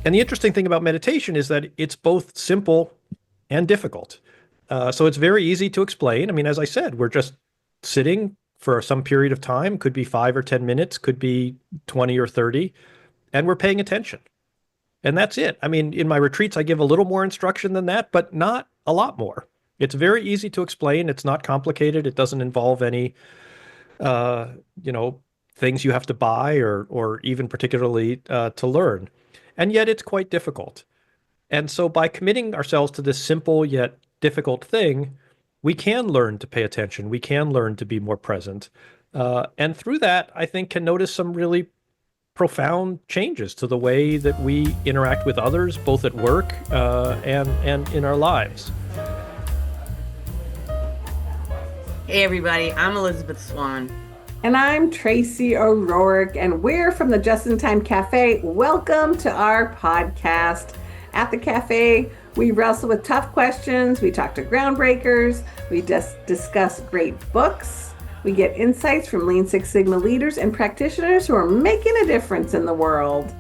And the interesting thing about meditation is that it's both simple and difficult. So it's very easy to explain. I mean, as I said, we're just sitting for some period of time, could be 5 or 10 minutes, could be 20 or 30, and we're paying attention. And that's it. I mean, in my retreats, I give a little more instruction than that, but not a lot more. It's very easy to explain. It's not complicated. It doesn't involve any, uh, you know, things you have to buy or even particularly to learn. And yet it's quite difficult. And so by committing ourselves to this simple yet difficult thing, we can learn to pay attention. We can learn to be more present. And through that, I think can notice some really profound changes to the way that we interact with others, both at work and in our lives. Hey everybody, I'm Elizabeth Swan. And I'm Tracy O'Rourke, and we're from the Just in Time Cafe. Welcome to our podcast. At the cafe, we wrestle with tough questions, we talk to groundbreakers, we just discuss great books, we get insights from Lean Six Sigma leaders and practitioners who are making a difference in the world.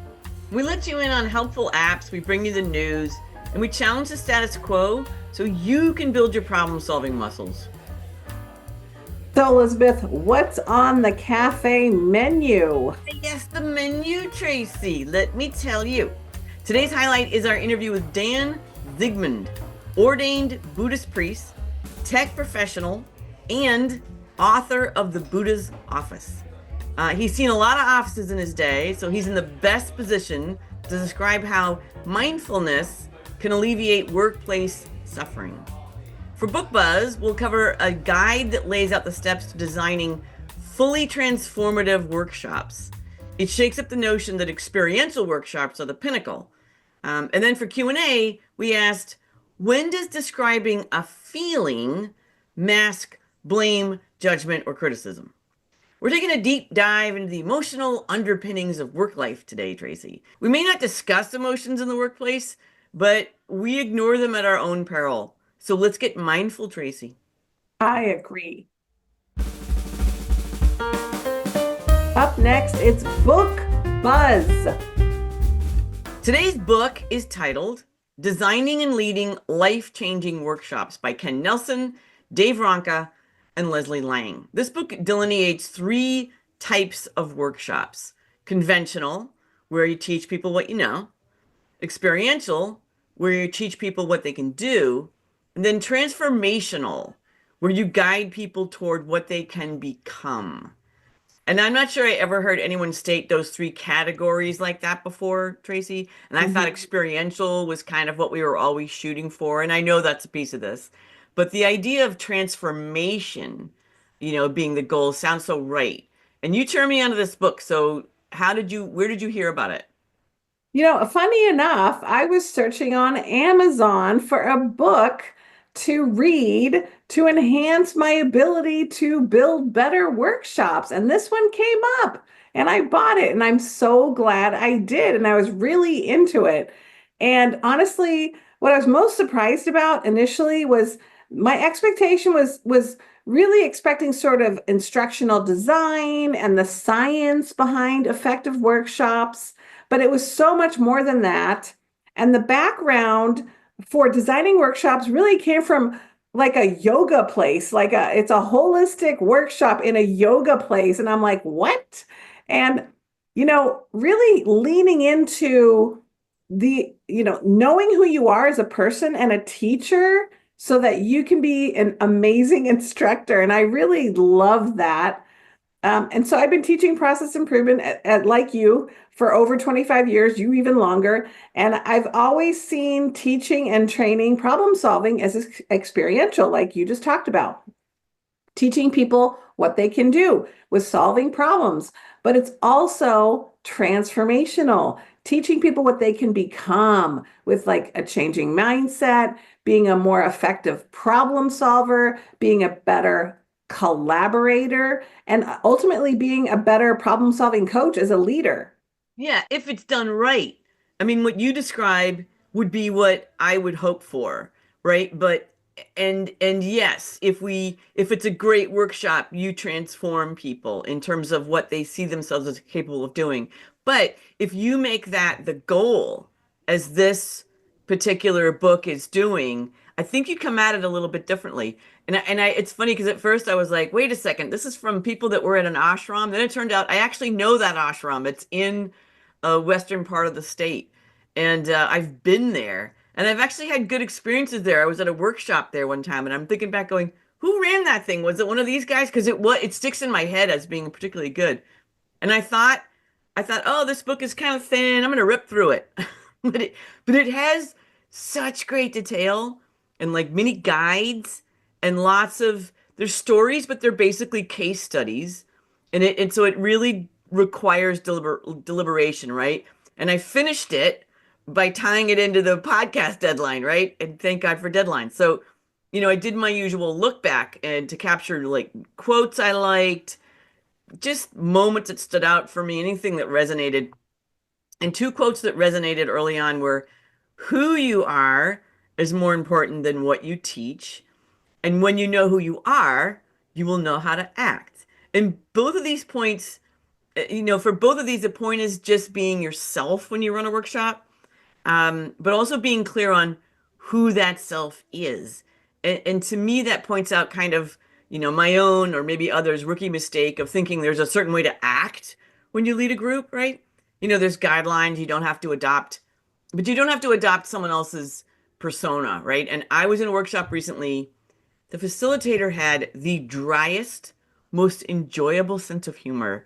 We let you in on helpful apps, we bring you the news, and we challenge the status quo so you can build your problem-solving muscles. So Elizabeth, what's on the cafe menu? Yes, the menu, Tracy. Let me tell you. Today's highlight is our interview with Dan Zigmond, ordained Buddhist Priest, tech professional, and author of The Buddha's Office. He's seen a lot of offices in his day, so he's in the best position to describe how mindfulness can alleviate workplace suffering. For Book Buzz, we'll cover a guide that lays out the steps to designing fully transformative workshops. It shakes up the notion that experiential workshops are the pinnacle. And then for Q&A, we asked, when does describing a feeling mask blame, judgment, or criticism? We're taking a deep dive into the emotional underpinnings of work life today, Tracy. We may not discuss emotions in the workplace, but we ignore them at our own peril. So let's get mindful, Tracy. I agree. Up next, it's Book Buzz. Today's book is titled Designing and Leading Life-Changing Workshops by Ken Nelson, Dave Ronca, and Leslie Lang. This book delineates 3 types of workshops. Conventional, where you teach people what you know. Experiential, where you teach people what they can do. And then transformational, where you guide people toward what they can become. And I'm not sure I ever heard anyone state those 3 categories like that before, Tracy. And I thought experiential was kind of what we were always shooting for. And I know that's a piece of this. But the idea of transformation, being the goal sounds so right. And you turned me onto this book. So where did you hear about it? Funny enough, I was searching on Amazon for a book to read to enhance my ability to build better workshops. And this one came up and I bought it, and I'm so glad I did. And I was really into it. And honestly, what I was most surprised about initially was my expectation was really expecting sort of instructional design and the science behind effective workshops, but it was so much more than that. And the background for designing workshops really came from like a yoga place, it's a holistic workshop in a yoga place. And I'm like, what? And, really leaning into knowing who you are as a person and a teacher so that you can be an amazing instructor. And I really love that. And so I've been teaching process improvement like you for over 25 years, you even longer. And I've always seen teaching and training problem solving as experiential, like you just talked about. Teaching people what they can do with solving problems, but it's also transformational. Teaching people what they can become with like a changing mindset, being a more effective problem solver, being a better collaborator, and ultimately being a better problem-solving coach as a leader. Yeah, if it's done right. I mean, what you describe would be what I would hope for, right? But and yes, if it's a great workshop, you transform people in terms of what they see themselves as capable of doing. But if you make that the goal, as this particular book is doing, I think you come at it a little bit differently. It's funny because at first I was like, wait a second, this is from people that were at an ashram. Then it turned out I actually know that ashram. It's in a western part of the state, and I've been there, and I've actually had good experiences there. I was at a workshop there one time, and I'm thinking back, going, who ran that thing? Was it one of these guys? Because it sticks in my head as being particularly good. And I thought, oh, this book is kind of thin. I'm gonna rip through it. But it has such great detail and like mini guides and lots of there's stories, but they're basically case studies. And so it really requires deliberation, right? And I finished it by tying it into the podcast deadline, right? And thank God for deadlines. So, I did my usual look back and to capture like quotes I liked, just moments that stood out for me, anything that resonated. And two quotes that resonated early on were, who you are is more important than what you teach. And when you know who you are, you will know how to act. And both of these points, for both of these, the point is just being yourself when you run a workshop, but also being clear on who that self is. And to me, that points out kind of, my own or maybe others' rookie mistake of thinking there's a certain way to act when you lead a group, right? There's guidelines you don't have to adopt, but you don't have to adopt someone else's persona, right? And I was in a workshop recently. The facilitator had the driest, most enjoyable sense of humor,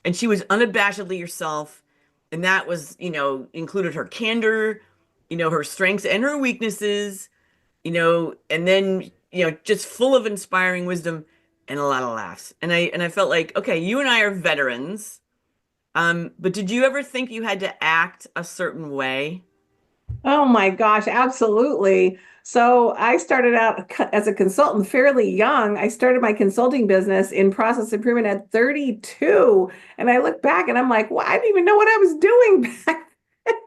and she was unabashedly herself. And that was, included her candor, her strengths and her weaknesses, and then, just full of inspiring wisdom and a lot of laughs. And I felt like, okay, you and I are veterans. But did you ever think you had to act a certain way? Oh my gosh, absolutely. So I started out as a consultant fairly young. I started my consulting business in process improvement at 32. And I look back and I'm like, well, I didn't even know what I was doing back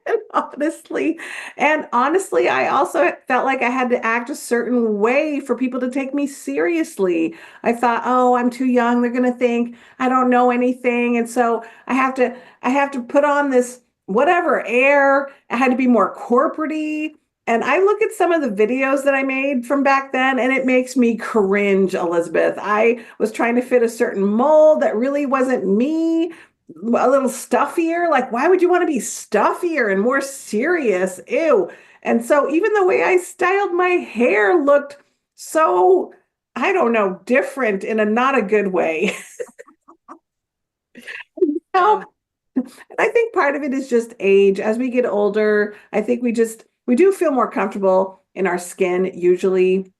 then, honestly. And honestly, I also felt like I had to act a certain way for people to take me seriously. I thought, oh, I'm too young. They're going to think I don't know anything. And so I have to put on this whatever air. I had to be more corporate-y. And I look at some of the videos that I made from back then, and it makes me cringe, Elizabeth. I was trying to fit a certain mold that really wasn't me, a little stuffier. Like, why would you want to be stuffier and more serious? Ew. And so even the way I styled my hair looked so, I don't know, different in a not a good way. Um, And I think part of it is just age. As we get older, I think we do feel more comfortable in our skin usually.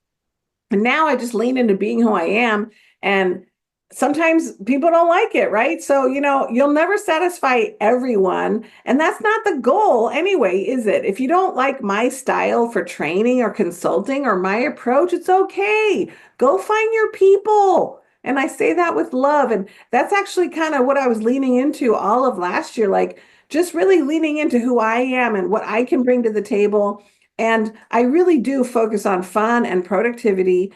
And now I just lean into being who I am. And sometimes people don't like it, right? So, you'll never satisfy everyone. And that's not the goal anyway, is it? If you don't like my style for training or consulting or my approach, it's okay. Go find your people. And I say that with love. And that's actually kind of what I was leaning into all of last year, like just really leaning into who I am and what I can bring to the table. And I really do focus on fun and productivity.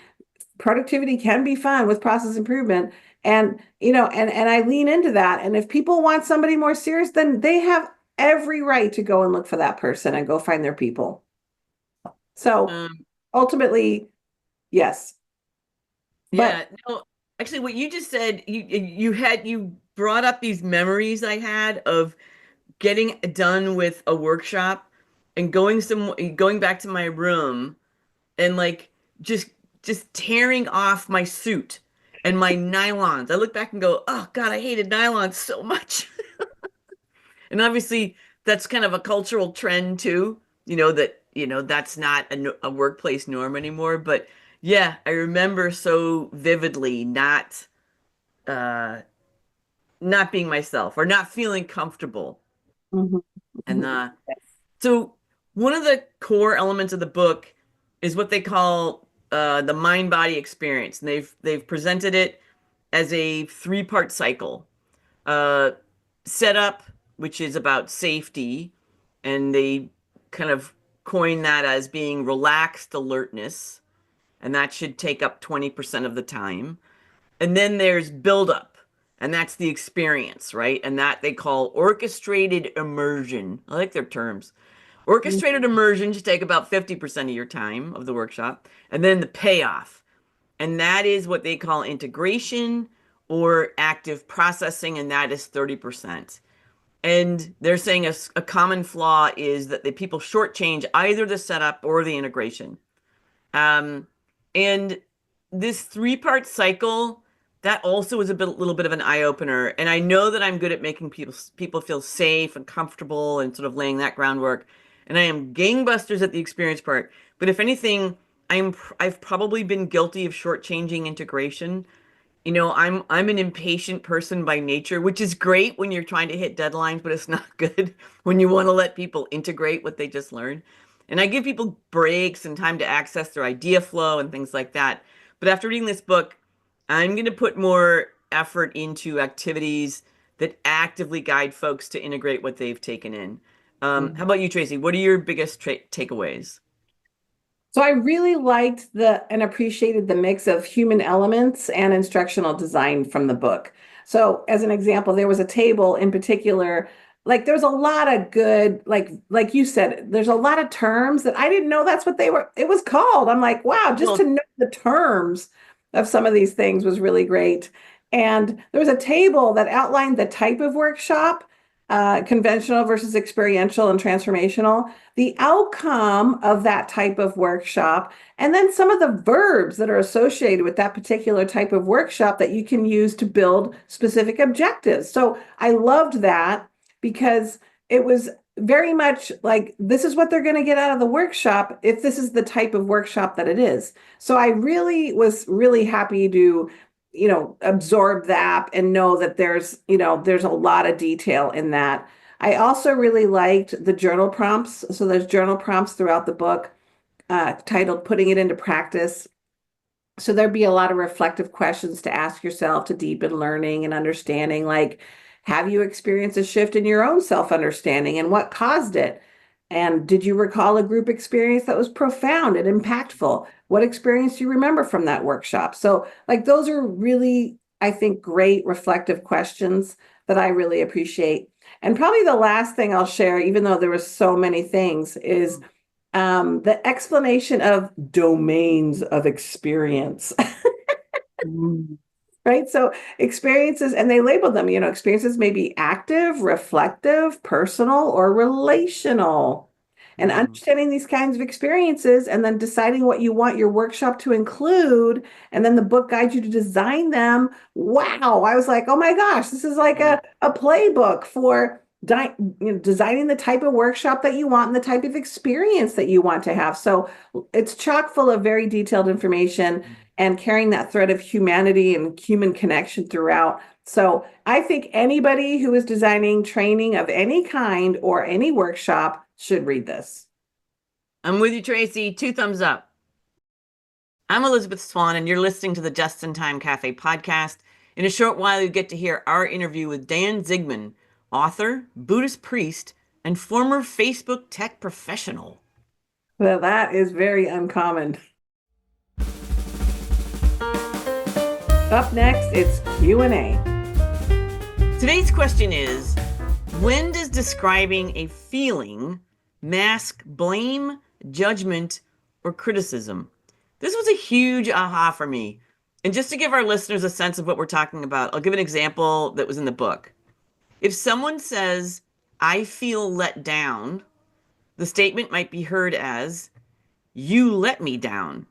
Productivity can be fun with process improvement. And, and I lean into that. And if people want somebody more serious, then they have every right to go and look for that person and go find their people. So um, ultimately, yes. But yeah, no, actually, what you just said, you brought up these memories I had of getting done with a workshop and going back to my room and like just just tearing off my suit and my nylons. I look back and go, oh God, I hated nylons so much. And obviously that's kind of a cultural trend too, that's not a workplace norm anymore. But yeah, I remember so vividly uh not being myself or not feeling comfortable. mhm, And mhm. so one of the core elements of the book is what they call the mind body experience. And they've presented it as a three-part cycle. Uh, Setup, which is about safety, and they kind of coin that as being relaxed alertness, and that should take up 20% of the time. And then there's buildup, and that's the experience, right? And that they call orchestrated immersion. I like their terms, Orchestrated immersion should take about 50% of your time of the workshop. And then the payoff. And that is what they call integration or active processing, and that is 30%. And they're saying a common flaw is that the people shortchange either the setup or the integration. And this three-part cycle, that also is little bit of an eye-opener. And I know that I'm good at making people feel safe and comfortable and sort of laying that groundwork. And I am gangbusters at the experience part. But if anything, I've probably been guilty of shortchanging integration. You know, I'm an impatient person by nature, which is great when you're trying to hit deadlines, but it's not good when you want to let people integrate what they just learned. And I give people breaks and time to access their idea flow and things like that. But after reading this book, I'm going to put more effort into activities that actively guide folks to integrate what they've taken in. How about you, Tracy? What are your biggest takeaways? So I really liked and appreciated the mix of human elements and instructional design from the book. So as an example, there was a table in particular, like there's a lot of good, like you said, there's a lot of terms that I didn't know that's what it was called. I'm like, wow, just to know the terms of some of these things was really great. And there was a table that outlined the type of workshop, conventional versus experiential and transformational, the outcome of that type of workshop, and then some of the verbs that are associated with that particular type of workshop that you can use to build specific objectives. So I loved that because it was very much like this is what they're going to get out of the workshop if this is the type of workshop that it is. So I really was really happy to absorb that and know that there's a lot of detail in that. I also really liked the journal prompts. So there's journal prompts throughout the book, titled Putting It Into Practice. So there'd be a lot of reflective questions to ask yourself to deepen learning and understanding, like, have you experienced a shift in your own self-understanding and what caused it? And did you recall a group experience that was profound and impactful? What experience do you remember from that workshop? So, like, those are really, I think, great reflective questions that I really appreciate. And probably the last thing I'll share, even though there were so many things, is the explanation of domains of experience. Right? So experiences, and they label them, experiences may be active, reflective, personal, or relational. And understanding these kinds of experiences and then deciding what you want your workshop to include, and then the book guides you to design them. Wow. I was like, oh my gosh, this is like a playbook for designing the type of workshop that you want and the type of experience that you want to have. So it's chock full of very detailed information and carrying that thread of humanity and human connection throughout. So I think anybody who is designing training of any kind or any workshop should read this. I'm with you, Tracy. 2 thumbs up. I'm Elisabeth Swan, and you're listening to the Just in Time Cafe podcast. In a short while, you get to hear our interview with Dan Zigmond, author, Buddhist priest, and former Facebook tech professional. Well, that is very uncommon. Up next, it's Q&A. Today's question is, when does describing a feeling mask blame, judgment, or criticism? This was a huge aha for me. And just to give our listeners a sense of what we're talking about, I'll give an example that was in the book. If someone says, I feel let down, the statement might be heard as, you let me down.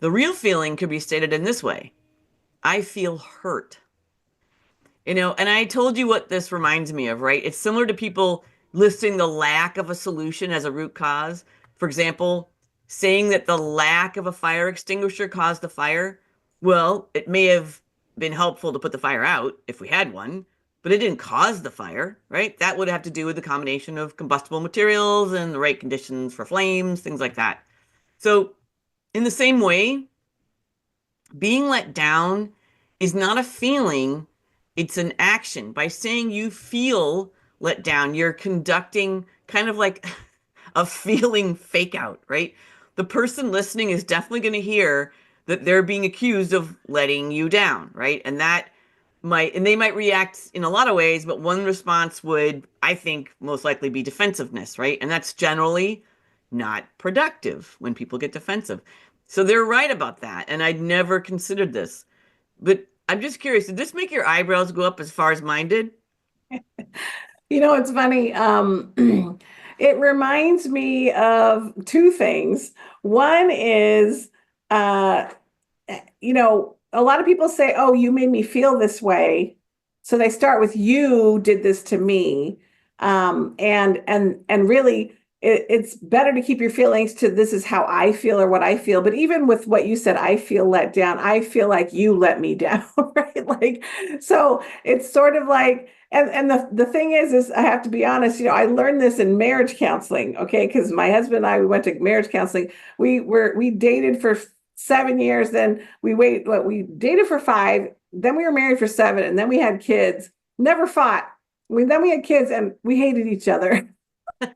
The real feeling could be stated in this way. I feel hurt. And I told you what this reminds me of, right? It's similar to people listing the lack of a solution as a root cause. For example, saying that the lack of a fire extinguisher caused the fire. Well, it may have been helpful to put the fire out if we had one, but it didn't cause the fire, right? That would have to do with the combination of combustible materials and the right conditions for flames, things like that. So in the same way, being let down is not a feeling, it's an action. By saying you feel let down, you're conducting kind of like a feeling fake out, right? The person listening is definitely going to hear that they're being accused of letting you down, right? And that and they might react in a lot of ways, but one response would, I think, most likely be defensiveness, right? And that's generally not productive when people get defensive. So they're right about that. And I'd never considered this. But I'm just curious, did this make your eyebrows go up as far as mine did? It's funny. It reminds me of two things. One is, uh, a lot of people say, "Oh, you made me feel this way." So they start with "you did this to me," and really, it's better to keep your feelings to "this is how I feel" or "what I feel." But even with what you said, "I feel let down," I feel like you let me down, right? Like, so it's sort of like, and the thing is I have to be honest. I learned this in marriage counseling, okay? Because my husband and I, we went to marriage counseling. We dated for 7 years, then we dated for 5, then we were married for 7, and then we had kids. Never fought. Then we had kids, and we hated each other. Could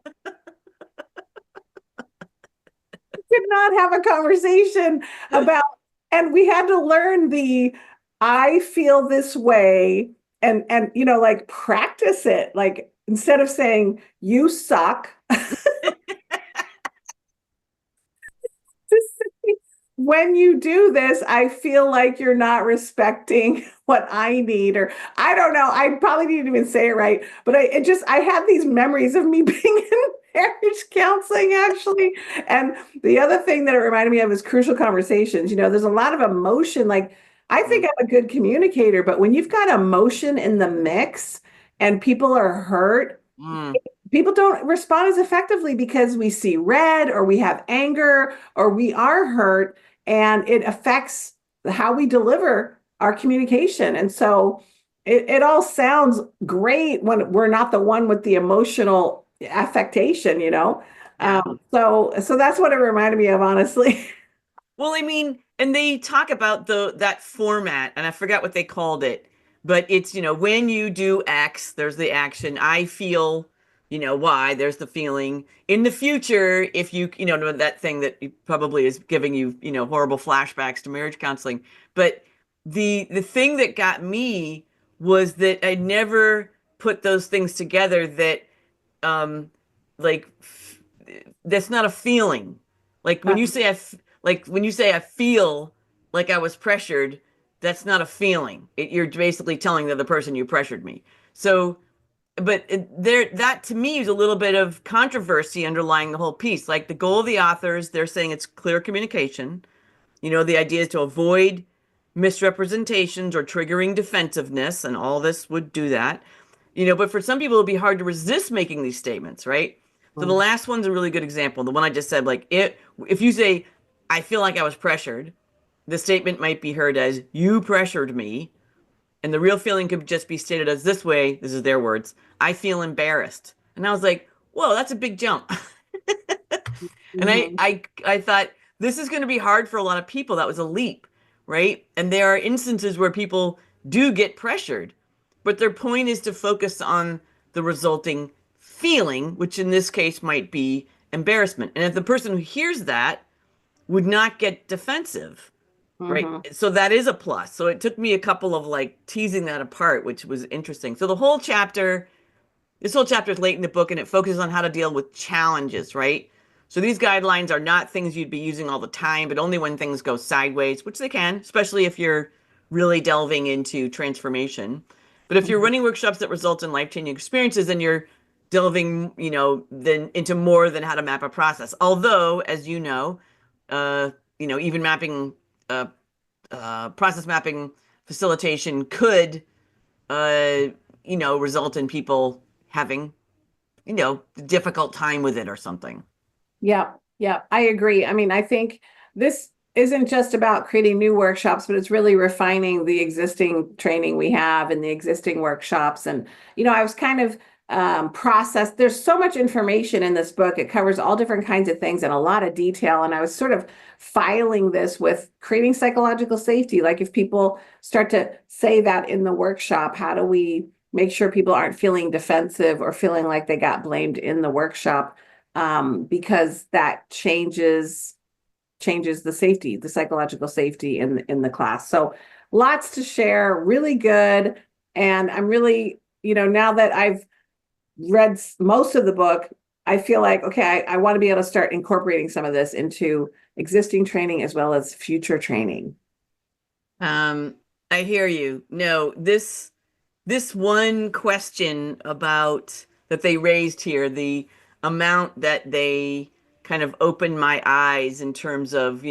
not have a conversation about, and we had to learn the "I feel this way," and like practice it. Like, instead of saying "you suck," when you do this, I feel like you're not respecting what I need, or I don't know. I probably didn't even say it right, but I had these memories of me being in marriage counseling, actually. And the other thing that it reminded me of is crucial conversations. There's a lot of emotion. Like, I think I'm a good communicator, but when you've got emotion in the mix and people are hurt, people don't respond as effectively because we see red, or we have anger, or we are hurt, and it affects how we deliver our communication. And so it all sounds great when we're not the one with the emotional affectation. Yeah. So that's what it reminded me of, honestly. Well, I mean, and they talk about that format, and I forgot what they called it, but it's, when you do X, there's the action. I feel, Y, there's the feeling. In the future, if you, that thing that probably is giving you, horrible flashbacks to marriage counseling. But the thing that got me was that I never put those things together, that like that's not a feeling. Like when you say I feel like I was pressured, that's not a feeling. You're basically telling the other person you pressured me. So, but that to me is a little bit of controversy underlying the whole piece. Like, the goal of the authors, they're saying it's clear communication. The idea is to avoid misrepresentations or triggering defensiveness, and all this would do that. But for some people, it'll be hard to resist making these statements, right? So the last one's a really good example. The one I just said, like, if you say, "I feel like I was pressured," the statement might be heard as, "You pressured me." And the real feeling could just be stated as this way. This is their words: "I feel embarrassed." And I was like, whoa, that's a big jump. And I thought, this is going to be hard for a lot of people. That was a leap, right? And there are instances where people do get pressured, but their point is to focus on the resulting feeling, which in this case might be embarrassment. And if the person who hears that would not get defensive, right? So that is a plus. So it took me a couple of like teasing that apart, which was interesting. So this whole chapter is late in the book, and it focuses on how to deal with challenges, right? So these guidelines are not things you'd be using all the time, but only when things go sideways, which they can, especially if you're really delving into transformation. But if you're running workshops that result in life-changing experiences, then you're delving, then into more than how to map a process. Although, as even mapping, process mapping facilitation could, result in people having, difficult time with it or something. Yeah, yeah, I agree. I mean, I think this isn't just about creating new workshops, but it's really refining the existing training we have and the existing workshops. And, I was kind of processed. There's so much information in this book. It covers all different kinds of things in a lot of detail. And I was sort of filing this with creating psychological safety. Like, if people start to say that in the workshop, how do we make sure people aren't feeling defensive or feeling like they got blamed in the workshop? Because that changes the safety, the psychological safety in the class. So lots to share, really good. And I'm really, now that I've read most of the book, I feel like, okay, I want to be able to start incorporating some of this into existing training as well as future training. I hear you. No, this one question about that they raised here, the amount that they kind of opened my eyes in terms of,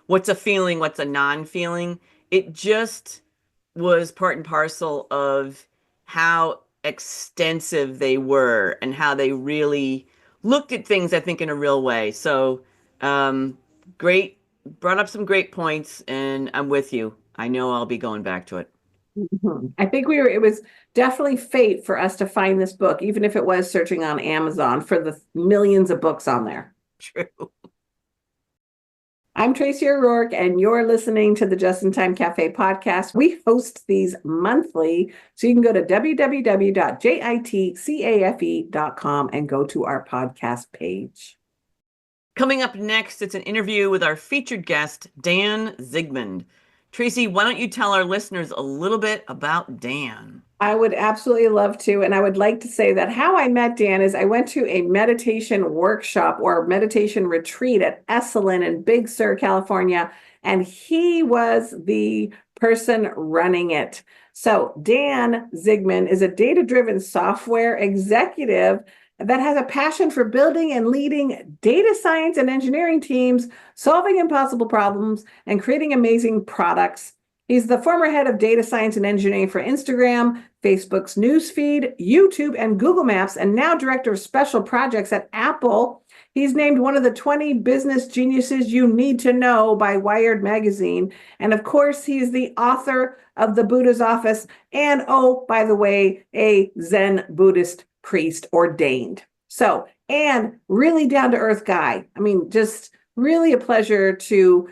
what's a feeling, what's a non-feeling. It just was part and parcel of how extensive they were and how they really looked at things, I think, in a real way. So, great, brought up some great points, and I'm with you. I know I'll be going back to it. I think it was definitely fate for us to find this book, even if it was searching on Amazon for the millions of books on there. True. I'm Tracy O'Rourke, and you're listening to the Just in Time Cafe podcast. We host these monthly, so you can go to www.jitcafe.com and go to our podcast page. Coming up next, it's an interview with our featured guest, Dan Zigmond. Tracy, why don't you tell our listeners a little bit about Dan? I would absolutely love to. And I would like to say that how I met Dan is I went to a meditation workshop or meditation retreat at Esalen in Big Sur, California, and he was the person running it. So Dan Zigmond is a data-driven software executive that has a passion for building and leading data science and engineering teams, solving impossible problems, and creating amazing products. He's the former head of data science and engineering for Instagram, Facebook's newsfeed, YouTube, and Google Maps, and now director of special projects at Apple. He's named one of the 20 business geniuses you need to know by Wired magazine. And of course, he's the author of The Buddha's Office and, oh, by the way, a Zen Buddhist priest ordained. So, and really down to earth guy. I mean, just really a pleasure to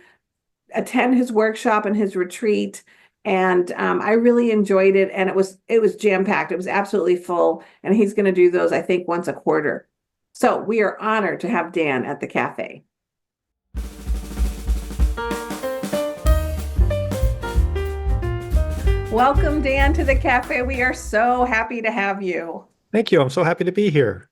attend his workshop and his retreat. And I really enjoyed it. And it was jam packed. It was absolutely full. And he's going to do those, I think, once a quarter. So we are honored to have Dan at the cafe. Welcome, Dan, to the cafe. We are so happy to have you. Thank you. I'm so happy to be here.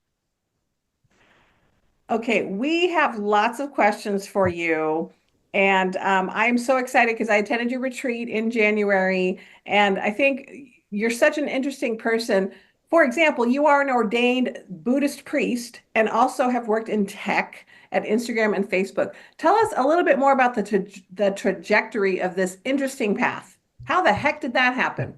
Okay, we have lots of questions for you. And I'm so excited because I attended your retreat in January. And I think you're such an interesting person. For example, you are an ordained Buddhist priest and also have worked in tech at Instagram and Facebook. Tell us a little bit more about the trajectory of this interesting path. How the heck did that happen?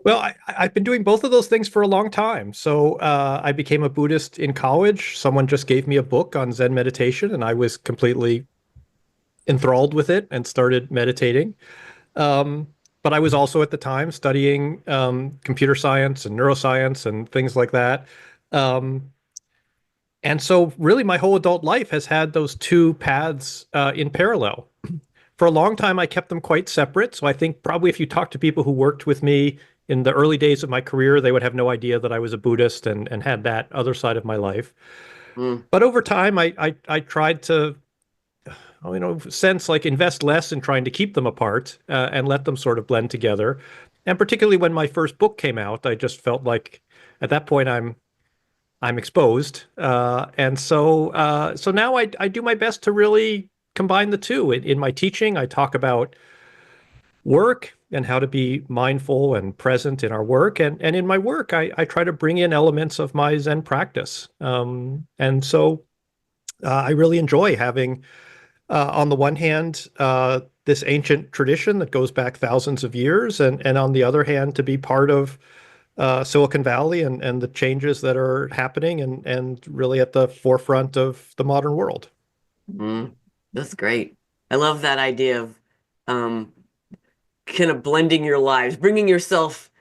Well, I've been doing both of those things for a long time. So I became a Buddhist in college. Someone just gave me a book on Zen meditation, and I was completely enthralled with it and started meditating. But I was also at the time studying computer science and neuroscience and things like that. And so really my whole adult life has had those two paths in parallel. For a long time, I kept them quite separate. So I think probably if you talk to people who worked with me in the early days of my career, they would have no idea that I was a Buddhist and had that other side of my life. But over time, I tried to, invest less in trying to keep them apart and let them sort of blend together. And particularly when my first book came out, I just felt like at that point I'm exposed. And so now I do my best to really combine the two. In my teaching, I talk about work and how to be mindful and present in our work. And in my work, I try to bring in elements of my Zen practice. And so I really enjoy having, on the one hand, this ancient tradition that goes back thousands of years, and on the other hand, to be part of Silicon Valley and the changes that are happening and really at the forefront of the modern world. That's great. I love that idea of kind of blending your lives, bringing yourself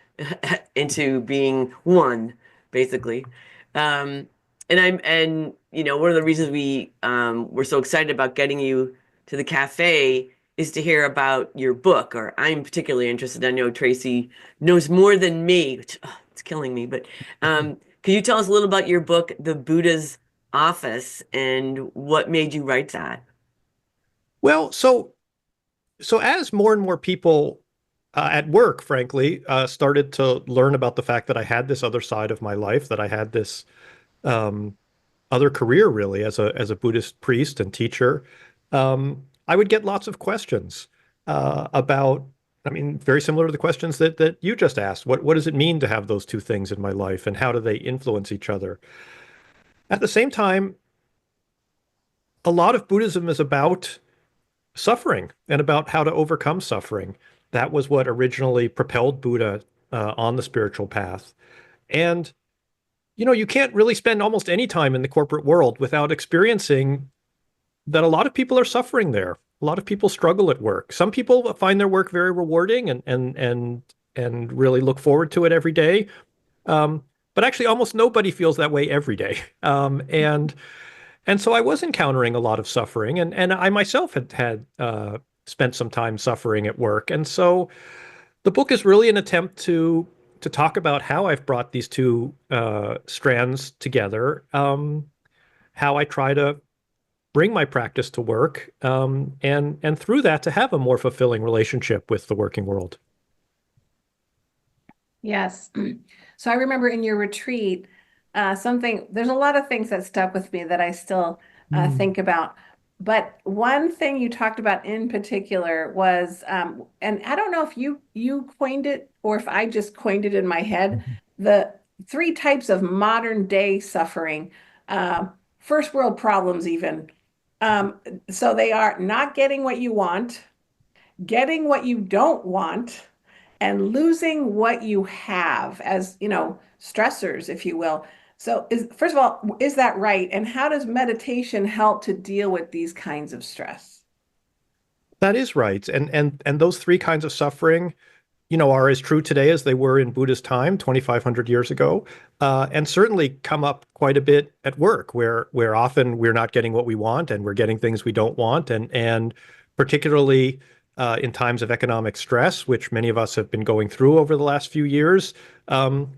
into being one, basically. And one of the reasons we were so excited about getting you to the cafe is to hear about your book, or I'm particularly interested. I know Tracy knows more than me, which it's killing me. But can you tell us a little about your book, The Buddha's Office, and what made you write that? Well, so So as more and more people at work, frankly, started to learn about the fact that I had this other side of my life, that I had this um, other career really as a Buddhist priest and teacher, I would get lots of questions about. I mean, very similar to the questions that you just asked. What does it mean to have those two things in my life, and how do they influence each other? At the same time, a lot of Buddhism is about suffering and about how to overcome suffering. That was what originally propelled Buddha on the spiritual path. And you can't really spend almost any time in the corporate world without experiencing that a lot of people are suffering there. A lot of people struggle at work. Some people find their work very rewarding and really look forward to it every day. Um, but actually, almost nobody feels that way every day. And so I was encountering a lot of suffering, and I myself had spent some time suffering at work. And so the book is really an attempt to talk about how I've brought these two strands together, how I try to bring my practice to work, and through that to have a more fulfilling relationship with the working world. Yes. So I remember in your retreat, there's a lot of things that stuck with me that I still think about. But one thing you talked about in particular was, and I don't know if you coined it or if I just coined it in my head, the three types of modern day suffering, uh, first world problems even. Um, so they are not getting what you want, getting what you don't want, and losing what you have as, stressors, if you will. So first of all, is that right? And how does meditation help to deal with these kinds of stress? That is right. And those three kinds of suffering, are as true today as they were in Buddhist time, 2,500 years ago, and certainly come up quite a bit at work, where often we're not getting what we want and we're getting things we don't want, and particularly in times of economic stress, which many of us have been going through over the last few years,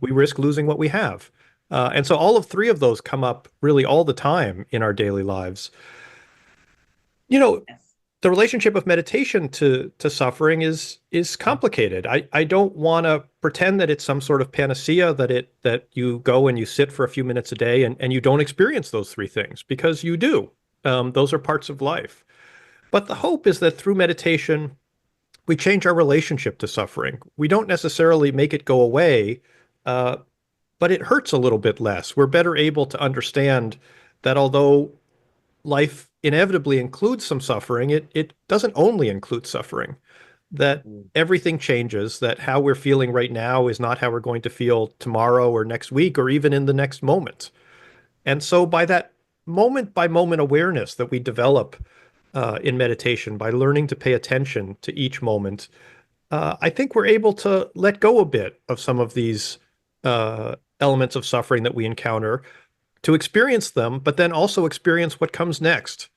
we risk losing what we have. And so all of three of those come up really all the time in our daily lives. You know, Yes. the relationship of meditation to suffering is complicated. I don't want to pretend that it's some sort of panacea that you go and you sit for a few minutes a day and you don't experience those three things, because you do. Those are parts of life. But the hope is that through meditation, we change our relationship to suffering. We don't necessarily make it go away, uh, but it hurts a little bit less. We're better able to understand that although life inevitably includes some suffering, it doesn't only include suffering, that everything changes, that how we're feeling right now is not how we're going to feel tomorrow or next week or even in the next moment. And so by that moment by moment awareness that we develop in meditation, by learning to pay attention to each moment, I think we're able to let go a bit of some of these elements of suffering that we encounter, to experience them, but then also experience what comes next,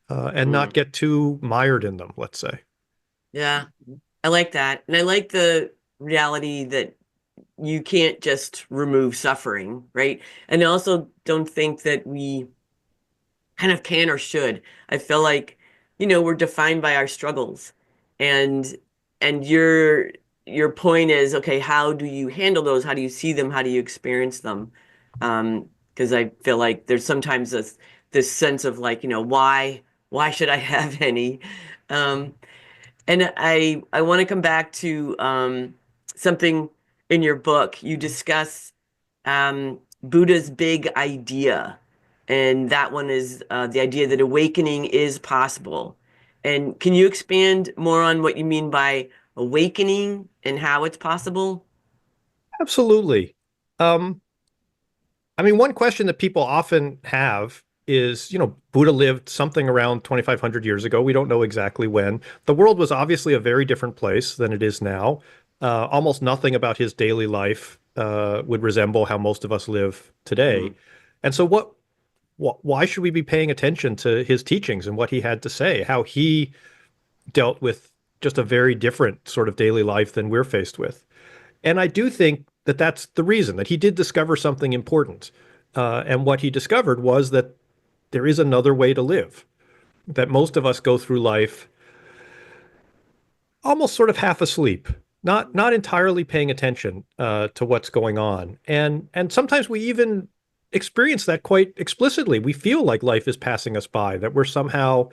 and not Mm, get too mired in them, let's say. yeah, I like that. And I like the reality that you can't just remove suffering, right? And I also don't think that we kind of can or should. I feel like, we're defined by our struggles. And your point is, okay, how do you handle those? How do you see them? How do you experience them? Because I feel like there's sometimes this sense of like, why should I have any? Um, and I want to come back to something in your book. You discuss Buddha's big idea, and that one is the idea that awakening is possible. And can you expand more on what you mean by awakening and how it's possible? Absolutely. Um, I mean, one question that people often have is, Buddha lived something around 2,500 years ago. We don't know exactly when. The world was obviously a very different place than it is now. Almost nothing about his daily life would resemble how most of us live today. Mm, And so, why should we be paying attention to his teachings and what he had to say, how he dealt with just a very different sort of daily life than we're faced with? And I do think that that's the reason, that he did discover something important. And what he discovered was that there is another way to live, that most of us go through life almost sort of half asleep, not entirely paying attention to what's going on. And sometimes we even experience that quite explicitly. We feel like life is passing us by, that we're somehow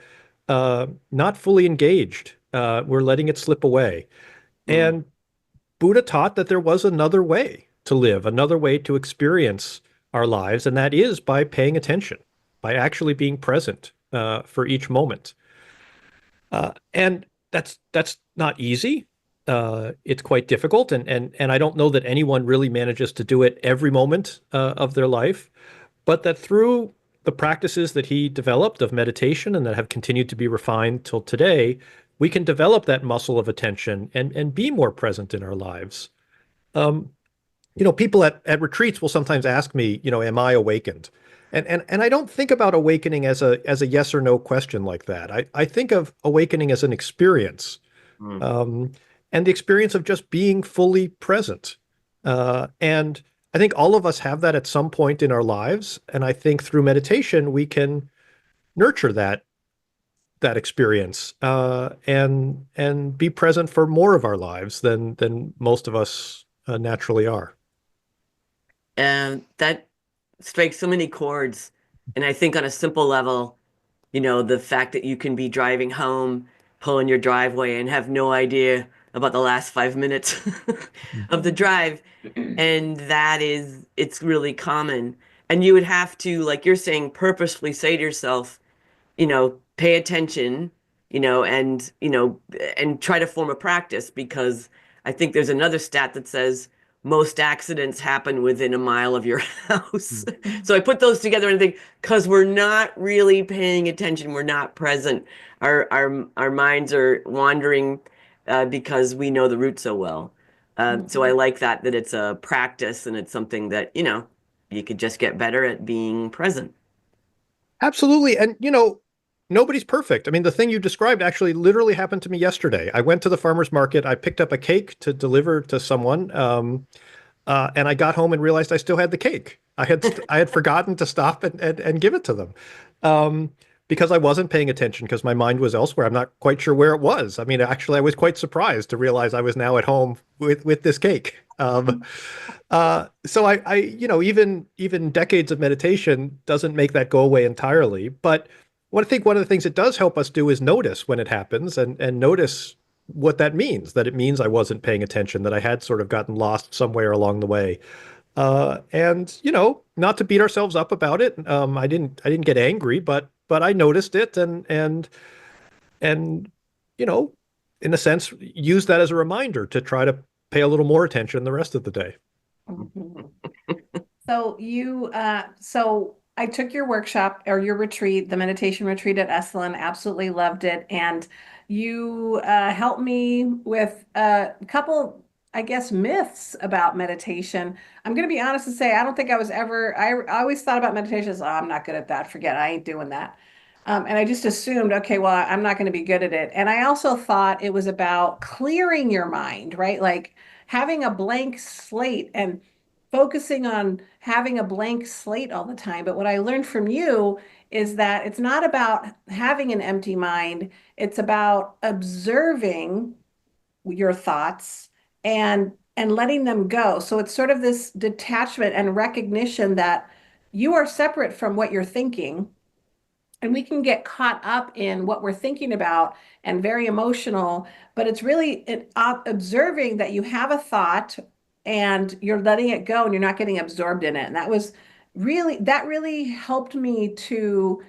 not fully engaged. We're letting it slip away. Mm. And Buddha taught that there was another way to live, another way to experience our lives, and that is by paying attention, by actually being present for each moment. And that's not easy. It's quite difficult, and I don't know that anyone really manages to do it every moment of their life, but that through the practices that he developed of meditation and that have continued to be refined till today, we can develop that muscle of attention and be more present in our lives. Um, People at retreats will sometimes ask me, am I awakened? And I don't think about awakening as a yes or no question like that. I think of awakening as an experience, Mm. um, and the experience of just being fully present. And I think all of us have that at some point in our lives. And I think through meditation we can nurture that experience and be present for more of our lives than most of us naturally are. And that strikes so many chords. And I think on a simple level, the fact that you can be driving home, pull in your driveway, and have no idea about the last 5 minutes of the drive. And it's really common. And you would have to, like you're saying, purposefully say to yourself, pay attention, and try to form a practice because I think there's another stat that says most accidents happen within a mile of your house. So I put those together and think, because we're not really paying attention, we're not present. Our minds are wandering because we know the route so well. So I like that it's a practice and it's something that, you could just get better at being present. Absolutely. And, nobody's perfect. I mean, the thing you described actually literally happened to me yesterday. I went to the farmer's market. I picked up a cake to deliver to someone. And I got home and realized I still had the cake. I had forgotten to stop and give it to them. Because I wasn't paying attention because my mind was elsewhere. I'm not quite sure where it was. I mean, actually, I was quite surprised to realize I was now at home with this cake. So even decades of meditation doesn't make that go away entirely. But what I think one of the things it does help us do is notice when it happens and notice what that means, that it means I wasn't paying attention, that I had sort of gotten lost somewhere along the way. And not to beat ourselves up about it. I didn't get angry, but I noticed it and you know, in a sense, use that as a reminder to try to pay a little more attention the rest of the day. Mhm. So I took your workshop or your retreat, the meditation retreat at Esalen, absolutely loved it. And you helped me with a couple, I guess, myths about meditation. I'm going to be honest and say, I don't think I was ever, I always thought about meditation as, oh, I'm not good at that. Forget it. I ain't doing that. And I just assumed, okay, well, I'm not going to be good at it. And I also thought it was about clearing your mind, right? Like having a blank slate and focusing on having a blank slate all the time. But what I learned from you is that it's not about having an empty mind, it's about observing your thoughts and letting them go. So it's sort of this detachment and recognition that you are separate from what you're thinking, and we can get caught up in what we're thinking about and very emotional, but it's really observing that you have a thought and you're letting it go and you're not getting absorbed in it. And that really helped me to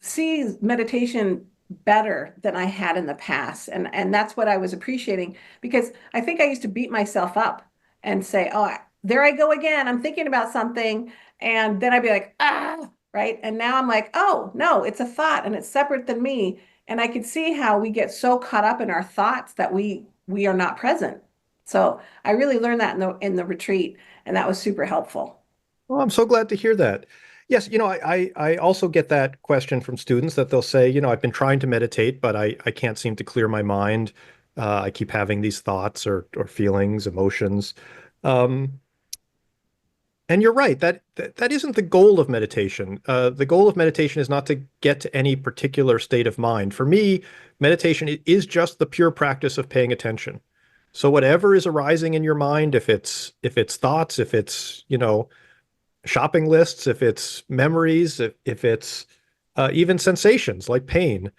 see meditation better than I had in the past. And that's what I was appreciating, because I think I used to beat myself up and say, oh, there I go again. I'm thinking about something. And then I'd be like, ah, right? And now I'm like, oh, no, it's a thought and it's separate than me. And I could see how we get so caught up in our thoughts that we are not present. So I really learned that in the retreat, and that was super helpful. Well, I'm so glad to hear that. Yes, I also get that question from students that they'll say, I've been trying to meditate, but I can't seem to clear my mind. I keep having these thoughts or feelings, emotions. Um, And you're right, that isn't the goal of meditation. The goal of meditation is not to get to any particular state of mind. For me, meditation is just the pure practice of paying attention. So whatever is arising in your mind, if it's thoughts, if it's, shopping lists, if it's memories, if it's even sensations like pain,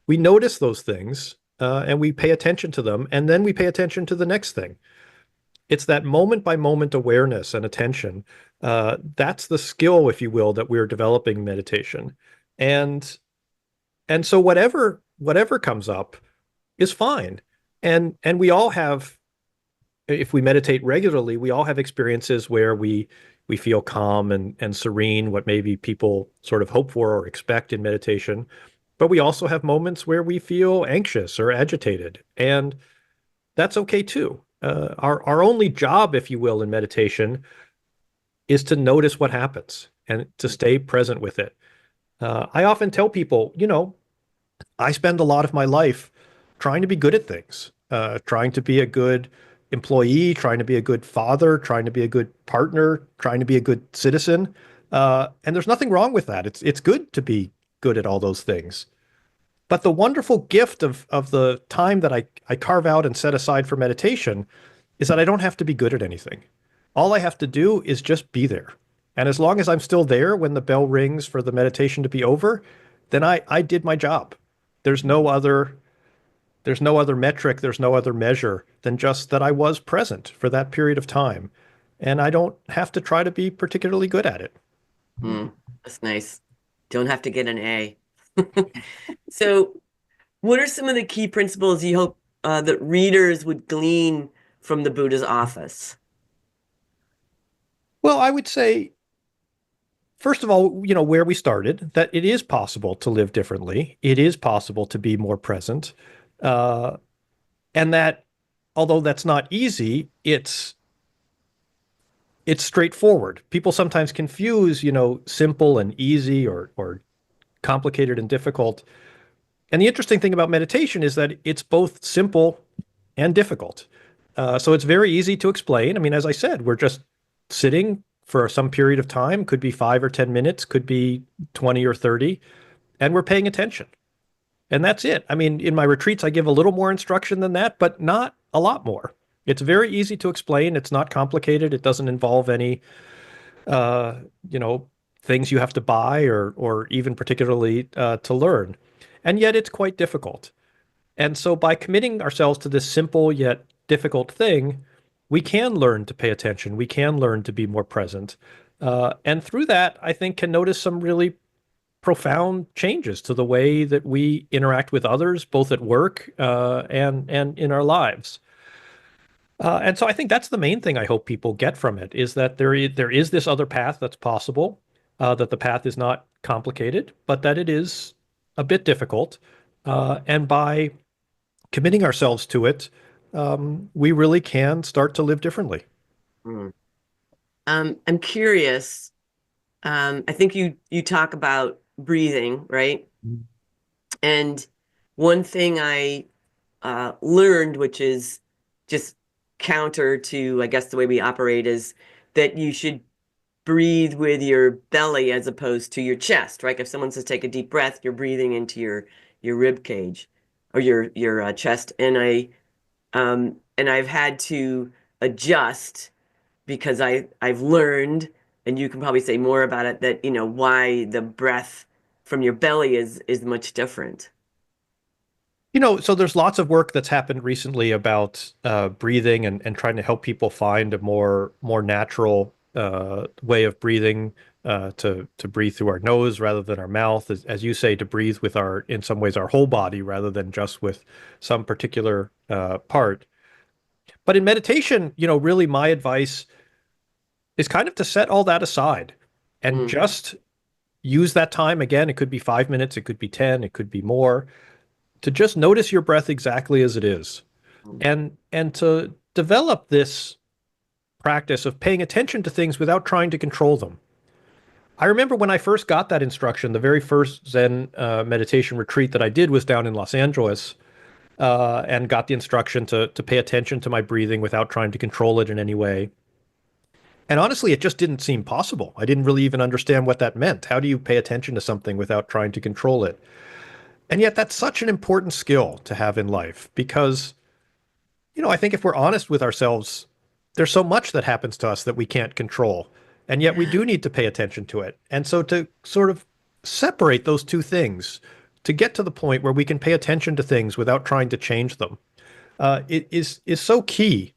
we notice those things and we pay attention to them, and then we pay attention to the next thing. It's that moment by moment awareness and attention. That's the skill, if you will, that we're developing in meditation. And and so whatever comes up is fine. And we all have, if we meditate regularly, we all have experiences where we feel calm and serene, what maybe people sort of hope for or expect in meditation. But we also have moments where we feel anxious or agitated, and that's okay too. Our only job, if you will, in meditation is to notice what happens and to stay present with it. I often tell people, I spend a lot of my life trying to be good at things, trying to be a good employee, trying to be a good father, trying to be a good partner, trying to be a good citizen. And there's nothing wrong with that. It's good to be good at all those things. But the wonderful gift of the time that I carve out and set aside for meditation is that I don't have to be good at anything. All I have to do is just be there. And as long as I'm still there when the bell rings for the meditation to be over, then I did my job. There's no other there's no other metric, there's no other measure than just that I was present for that period of time. And I don't have to try to be particularly good at it. That's nice. Don't have to get an A. So, what are some of the key principles you hope that readers would glean from the Buddha's office? Well, I would say, first of all, where we started, that it is possible to live differently. It is possible to be more present. Uh, and that, although that's not easy, it's straightforward. People sometimes confuse, simple and easy or complicated and difficult. And the interesting thing about meditation is that it's both simple and difficult. So it's very easy to explain. I mean, as I said, we're just sitting for some period of time, could be 5 or 10 minutes, could be 20 or 30, and we're paying attention. And that's it. I mean, in my retreats, I give a little more instruction than that, but not a lot more. It's very easy to explain. It's not complicated. It doesn't involve any, uh, things you have to buy or even particularly to learn. And yet it's quite difficult. And so by committing ourselves to this simple yet difficult thing, we can learn to pay attention. We can learn to be more present. And through that, I think can notice some really profound changes to the way that we interact with others, both at work and in our lives. And so I think that's the main thing I hope people get from it is that there is this other path that's possible, that the path is not complicated, but that it is a bit difficult. And by committing ourselves to it, we really can start to live differently. Mm. I'm curious. I think you talk about breathing, right? Mm. And one thing I learned, which is just counter to, I guess, the way we operate, is that you should breathe with your belly as opposed to your chest, right? If someone says take a deep breath, you're breathing into your rib cage or your chest. And I've had to adjust because I've learned, and you can probably say more about it, that why the breath from your belly is much different. So there's lots of work that's happened recently about breathing and trying to help people find a more natural way of breathing, to breathe through our nose rather than our mouth, as you say, to breathe with in some ways, our whole body rather than just with some particular part. But in meditation, really my advice is kind of to set all that aside and Mm. just use that time. Again, it could be 5 minutes, it could be 10, it could be more, to just notice your breath exactly as it is, and to develop this practice of paying attention to things without trying to control them. I remember when I first got that instruction, the very first Zen meditation retreat that I did was down in Los Angeles, and got the instruction to pay attention to my breathing without trying to control it in any way. And honestly, it just didn't seem possible. I didn't really even understand what that meant. How do you pay attention to something without trying to control it? And yet, that's such an important skill to have in life because, I think if we're honest with ourselves, there's so much that happens to us that we can't control. And yet, we do need to pay attention to it. And so, to sort of separate those two things, to get to the point where we can pay attention to things without trying to change them, it is so key.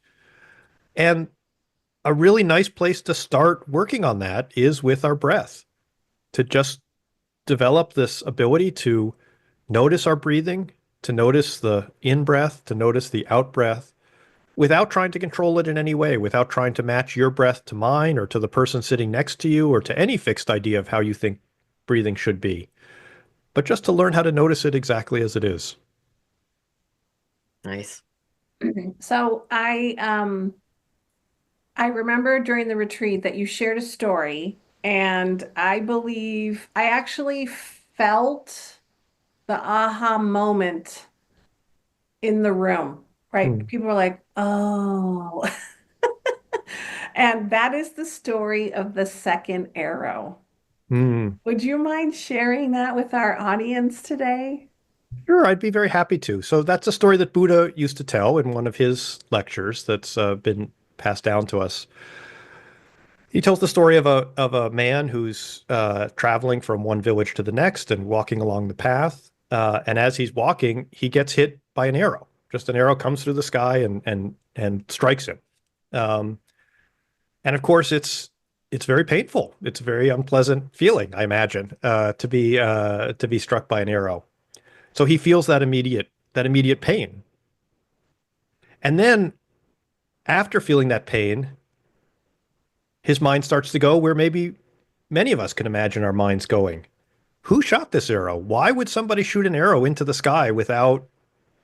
And a really nice place to start working on that is with our breath, to just develop this ability to notice our breathing, to notice the in breath, to notice the out breath, without trying to control it in any way, without trying to match your breath to mine or to the person sitting next to you or to any fixed idea of how you think breathing should be, but just to learn how to notice it exactly as it is. Nice. So I remember during the retreat that you shared a story, and I believe I actually felt the aha moment in the room, right? Hmm. People were like, oh. And that is the story of the second arrow. Hmm. Would you mind sharing that with our audience today? Sure, I'd be very happy to. So that's a story that Buddha used to tell in one of his lectures that's been passed down to us. He tells the story of a man who's traveling from one village to the next and walking along the path. And as he's walking, he gets hit by an arrow. Just an arrow comes through the sky and strikes him. Um, and of course, it's very painful. It's a very unpleasant feeling, I imagine, to be struck by an arrow. So he feels that immediate pain. And then after feeling that pain, his mind starts to go where maybe many of us can imagine our minds going. Who shot this arrow? Why would somebody shoot an arrow into the sky without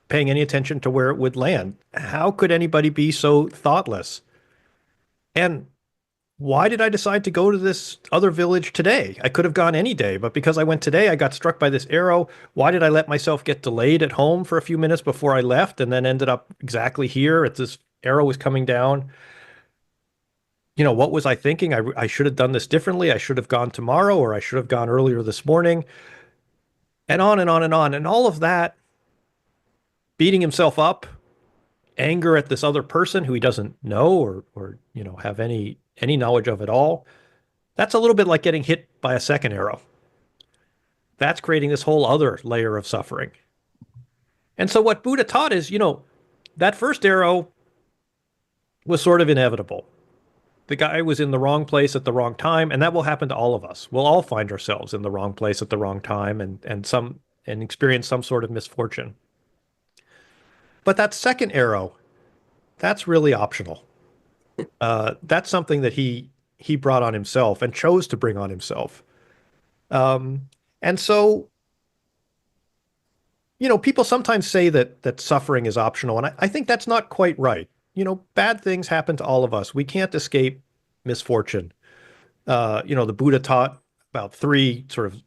paying any attention to where it would land? How could anybody be so thoughtless? And why did I decide to go to this other village today? I could have gone any day, but because I went today, I got struck by this arrow. Why did I let myself get delayed at home for a few minutes before I left and then ended up exactly here at this arrow was coming down? What was I thinking? I should have done this differently. I should have gone tomorrow, or I should have gone earlier this morning, and on and on and on. And all of that, beating himself up, anger at this other person who he doesn't know or have any knowledge of at all. That's a little bit like getting hit by a second arrow. That's creating this whole other layer of suffering. And so what Buddha taught is, that first arrow was sort of inevitable. The guy was in the wrong place at the wrong time, and that will happen to all of us. We'll all find ourselves in the wrong place at the wrong time and experience some sort of misfortune. But that second arrow, that's really optional. That's something that he brought on himself and chose to bring on himself. Um, and so, people sometimes say that suffering is optional, and I think that's not quite right. Bad things happen to all of us. We can't escape misfortune. The Buddha taught about three sort of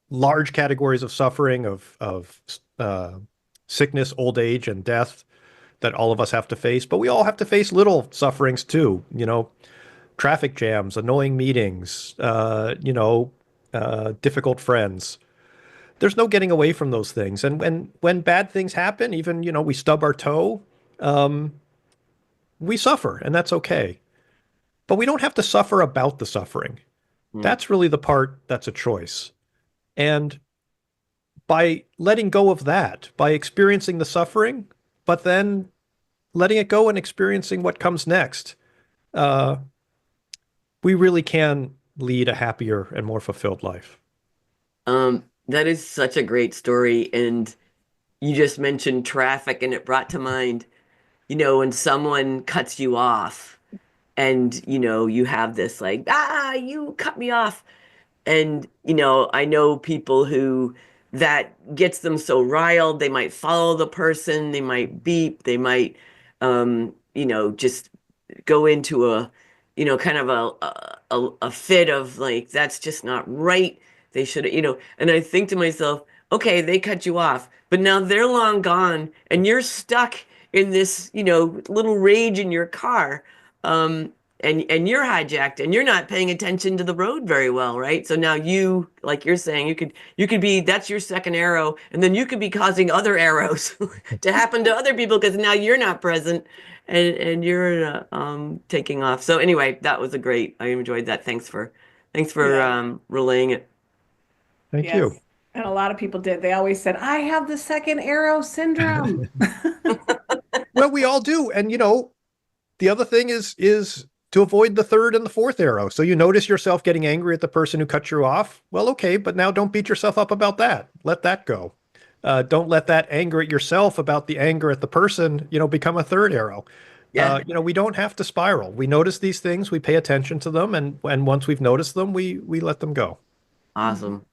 large categories of suffering of sickness, old age, and death that all of us have to face. But we all have to face little sufferings too. Traffic jams, annoying meetings, difficult friends. There's no getting away from those things. And when bad things happen, even we stub our toe, um, we suffer, and that's okay. But we don't have to suffer about the suffering. Mm. That's really the part that's a choice. And by letting go of that, by experiencing the suffering, but then letting it go and experiencing what comes next, uh, we really can lead a happier and more fulfilled life. That is such a great story. And you just mentioned traffic, and it brought to mind, when someone cuts you off and, you have this like, you cut me off. And, I know people who that gets them so riled, they might follow the person, they might beep, they might, just go into kind of a fit of like, that's just not right. They should, and I think to myself, okay, they cut you off, but now they're long gone and you're stuck in this, little rage in your car. and you're hijacked and you're not paying attention to the road very well, right? So now you, like you're saying, you could be, that's your second arrow, and then you could be causing other arrows to happen to other people because now you're not present and you're taking off. So anyway, that was I enjoyed that. Thanks for Yeah. relaying it. Thank Yes. you. And a lot of people did. They always said, I have the second arrow syndrome. Well, we all do. And the other thing is to avoid the third and the fourth arrow. So you notice yourself getting angry at the person who cut you off. Well, okay, but now don't beat yourself up about that. Let that go. Don't let that anger at yourself about the anger at the person, become a third arrow. Yeah, We don't have to spiral. We notice these things, we pay attention to them, and once we've noticed them, we let them go. awesome.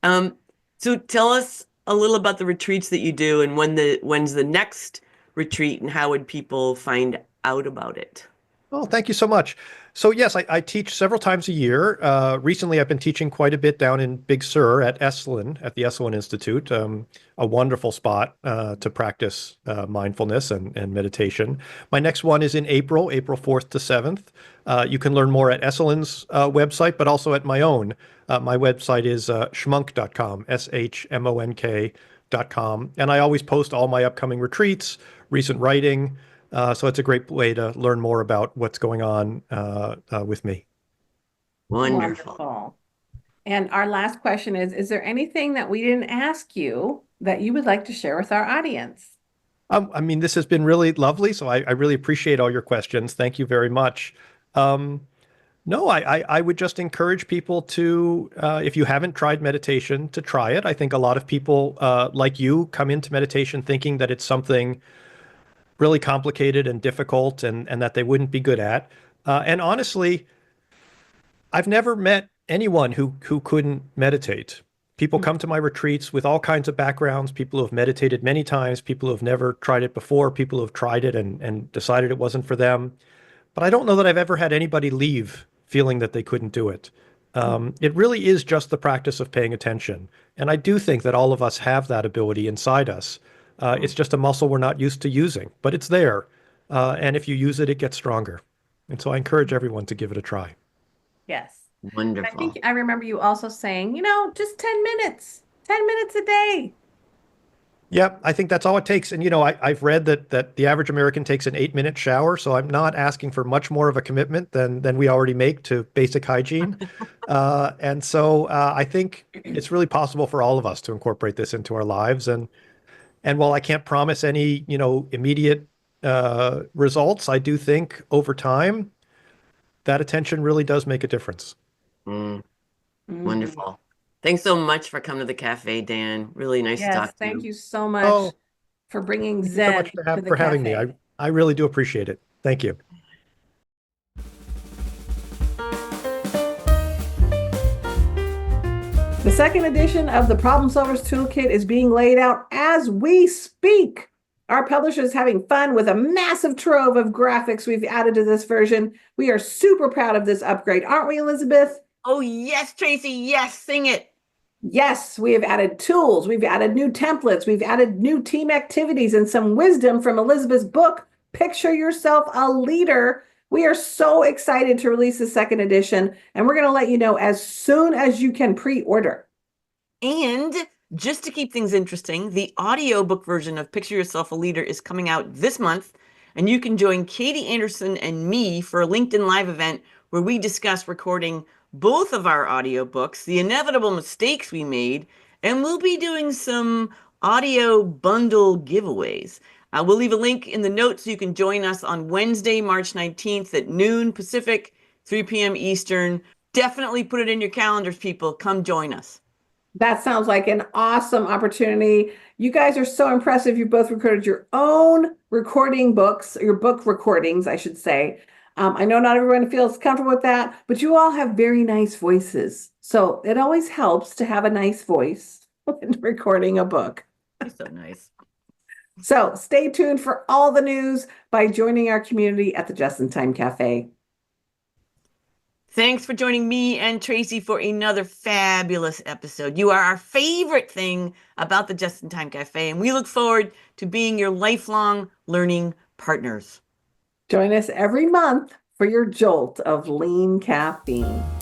Um, so tell us a little about the retreats that you do and when's the next retreat and how would people find out about it? Oh, thank you so much. So yes, I teach several times a year. Recently, I've been teaching quite a bit down in Big Sur at Esalen, at the Esalen Institute, a wonderful spot to practice mindfulness and meditation. My next one is in April, April 4th to 7th. You can learn more at Esalen's website, but also at my own. My website is shmonk.com, shmonk.com. And I always post all my upcoming retreats, recent writing. So it's a great way to learn more about what's going on with me. Wonderful. Wonderful. And our last question is there anything that we didn't ask you that you would like to share with our audience? I mean, this has been really lovely. So I really appreciate all your questions. Thank you very much. No, I would just encourage people to, if you haven't tried meditation, to try it. I think a lot of people like you come into meditation thinking that it's something really complicated and difficult and that they wouldn't be good at. And honestly, I've never met anyone who couldn't meditate. People come to my retreats with all kinds of backgrounds, people who have meditated many times, people who have never tried it before, people who have tried it and decided it wasn't for them. But I don't know that I've ever had anybody leave feeling that they couldn't do it. It really is just the practice of paying attention. And I do think that all of us have that ability inside us. It's just a muscle we're not used to using, but it's there. And if you use it, it gets stronger. And so I encourage everyone to give it a try. Yes. I Wonderful. think I remember you also saying, just 10 minutes, 10 minutes a day. Yeah, I think that's all it takes. And I've read that the average American takes an 8-minute shower, so I'm not asking for much more of a commitment than we already make to basic hygiene. And so I think it's really possible for all of us to incorporate this into our lives. And while I can't promise any, immediate results, I do think over time that attention really does make a difference. Mm, Mhm. wonderful. Thanks so much for coming to the cafe, Dan. Really nice to Yes, talk to thank you. you so much Oh, for bringing thank you so Zen much to the for having me. cafe. I really do appreciate it. Thank you. The second edition of the Problem Solvers Toolkit is being laid out as we speak. Our publisher is having fun with a massive trove of graphics we've added to this version. We are super proud of this upgrade, aren't we, Elisabeth? Oh, yes, Tracy. Yes, sing it. Yes, we have added tools, we've added new templates, we've added new team activities, and some wisdom from Elisabeth's book, Picture Yourself a Leader. We are so excited to release the second edition, and we're going to let you know as soon as you can pre-order. And just to keep things interesting, the audiobook version of Picture Yourself a Leader is coming out this month, and you can join Katie Anderson and me for a LinkedIn Live event where we discuss recording both of our audiobooks, the inevitable mistakes we made, and we'll be doing some audio bundle giveaways. We'll leave a link in the notes so you can join us on Wednesday, March 19th at noon Pacific, 3 p.m. Eastern. Definitely put it in your calendars, people. Come join us. That sounds like an awesome opportunity. You guys are so impressive. You both recorded your own recording books, your book recordings, I should say. I know not everyone feels comfortable with that, but you all have very nice voices. So it always helps to have a nice voice when recording a book. You're so nice. So stay tuned for all the news by joining our community at the Just in Time Cafe. Thanks for joining me and Tracy for another fabulous episode. You are our favorite thing about the Just in Time Cafe, and we look forward to being your lifelong learning partners. Join us every month for your jolt of lean caffeine.